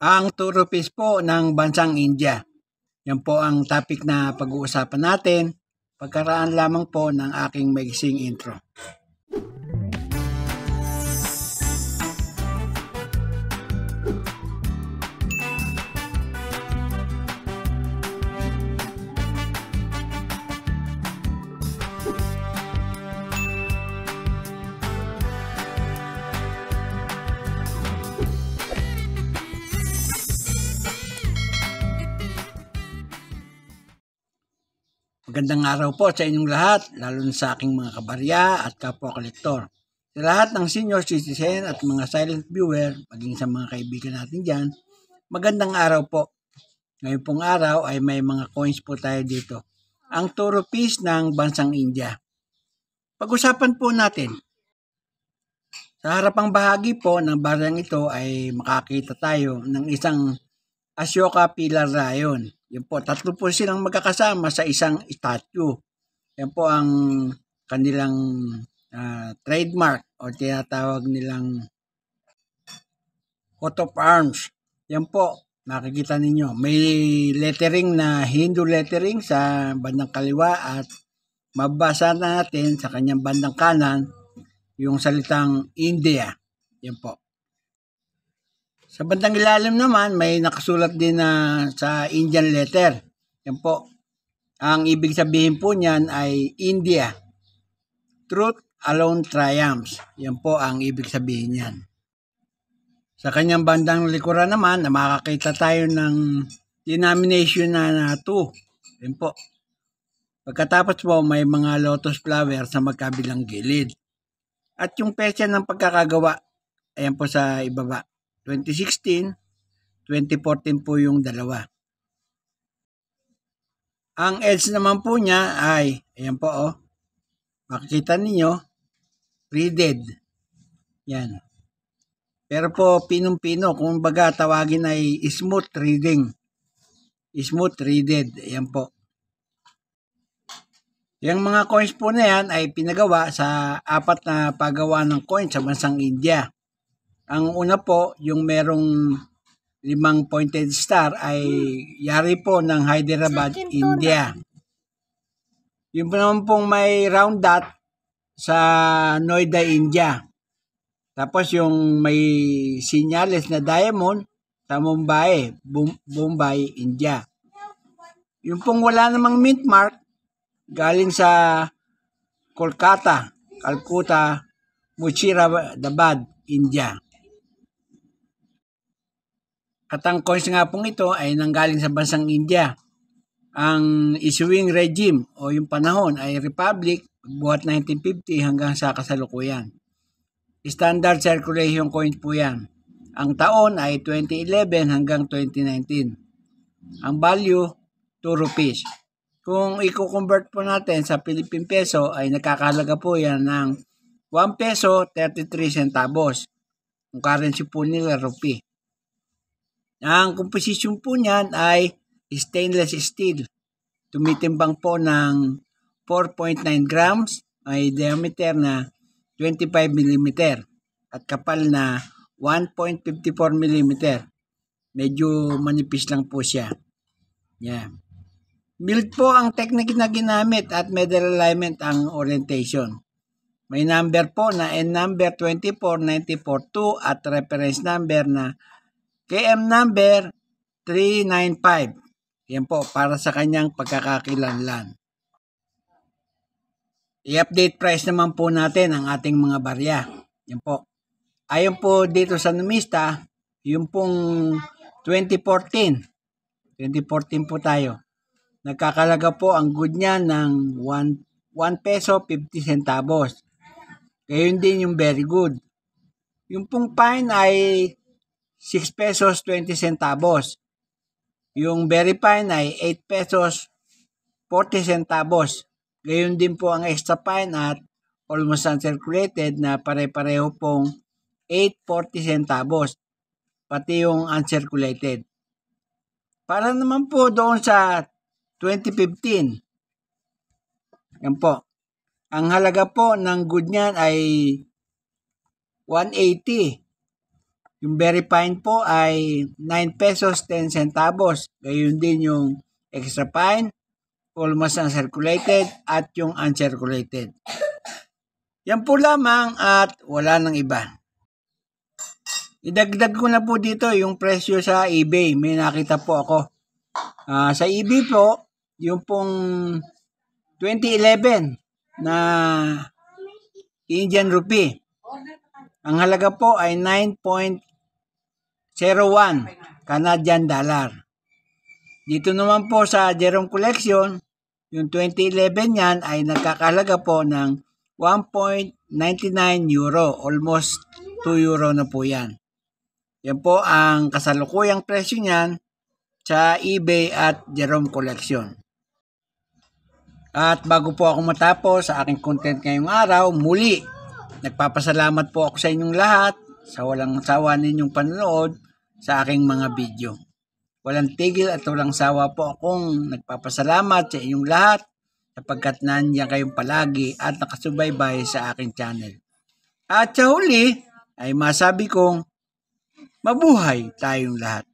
Ang 2 rupees po ng bansang India. Yan po ang topic na pag-uusapan natin. Pagkaraan lamang po ng aking maiksing intro. Magandang araw po sa inyong lahat, lalo na sa aking mga kabarya at kapwa-kolektor. Sa lahat ng senior citizen at mga silent viewer, maging sa mga kaibigan natin dyan, magandang araw po. Ngayon pong araw ay may mga coins po tayo dito. Ang 2 rupees ng bansang India. Pag-usapan po natin. Sa harapang bahagi po ng baryang ito ay makakita tayo ng isang Ashoka Pillar Lion. Yan po, 3 po silang magkakasama sa isang statue. Yan po ang kanilang trademark o tinatawag nilang coat of arms. Yan po, makikita ninyo. May lettering na Hindu lettering sa bandang kaliwa at mabasa natin sa kanyang bandang kanan yung salitang India. Yan po. Sa bandang ilalim naman, may nakasulat din na sa Indian letter. Yan po. Ang ibig sabihin po niyan ay India. Truth alone triumphs. Yan po ang ibig sabihin niyan. Sa kanyang bandang likuran naman, makakita tayo ng denomination na 2. Yan po. Pagkatapos po, may mga lotus flower sa magkabilang gilid. At yung petsa ng pagkakagawa, ayan po sa ibaba. 2016, 2014 po yung dalawa. Ang edge naman po niya ay, ayan po makikita ninyo, reeded. Yan. Pero po pinong-pino, kung baga tawagin ay smooth reading. Smooth reeded, ayan po. Yung mga coins po na yan ay pinagawa sa 4 na paggawa ng coins sa bansang India. Ang una po, yung merong 5 pointed star ay yari po ng Hyderabad, India. Yung po naman pong may round dot sa Noida, India. Tapos yung may sinyales na diamond sa Mumbai, Mumbai, India. Yung pong wala namang mint mark, galing sa Kolkata, Calcutta, Murshidabad, India. At ang coins nga pong ito ay nanggaling sa bansang India. Ang issuing regime o yung panahon ay Republic buhat 1950 hanggang sa kasalukuyan. Standard circulation coins po yan. Ang taon ay 2011 hanggang 2019. Ang value, 2 rupees. Kung i-convert po natin sa Philippine peso ay nakakahalaga po yan ng 1 peso 33 centavos. Ang currency po nila rupee. Ang composition po niyan ay stainless steel. Tumitimbang po ng 4.9 grams, may diameter na 25 mm at kapal na 1.54 mm. Medyo manipis lang po siya. Yeah. Milled po ang technique na ginamit at medal alignment ang orientation. May number po na N number 24942 at reference number na KM number 395. Yan po, para sa kanyang pagkakakilanlan. I-update price naman po natin ang ating mga barya. Yan po. Ayon po dito sa numista, yung pong 2014 po tayo. Nagkakalaga po ang good niya ng 1 peso 50 centavos. Gayon din yung very good. Yung pong fine ay 6 pesos 20 centavos. Yung very fine ay 8 pesos 40 centavos. Gayon din po ang extra fine at almost uncirculated na pare-pareho pong 8.40 centavos. Pati yung uncirculated. Para naman po doon sa 2015. Yan po. Ang halaga po ng good niyan ay 180. Yung very fine po ay 9 pesos 10 centavos. Gayon din yung extra fine, almost uncirculated at yung uncirculated. Yan po lamang at wala nang iba. Idagdag ko na po dito yung presyo sa eBay. May nakita po ako. Sa eBay po, yung pong 2011 na Indian rupee. Ang halaga po ay 9.01 Canadian dollar. Dito naman po sa Jerome Collection, yung 2011 yan ay nagkakahalaga po ng 1.99 euro. Almost 2 euro na po yan. Yan po ang kasalukuyang presyo niyan sa eBay at Jerome Collection. At bago po ako matapos sa aking content ngayong araw, muli, nagpapasalamat po ako sa inyong lahat sa walang sawa ninyong panonood sa aking mga video. Walang tigil at walang sawa po akong nagpapasalamat sa inyong lahat sapagkat nandiyan kayong palagi at nakasubaybay sa aking channel. At sa huli ay masabi kong mabuhay tayong lahat.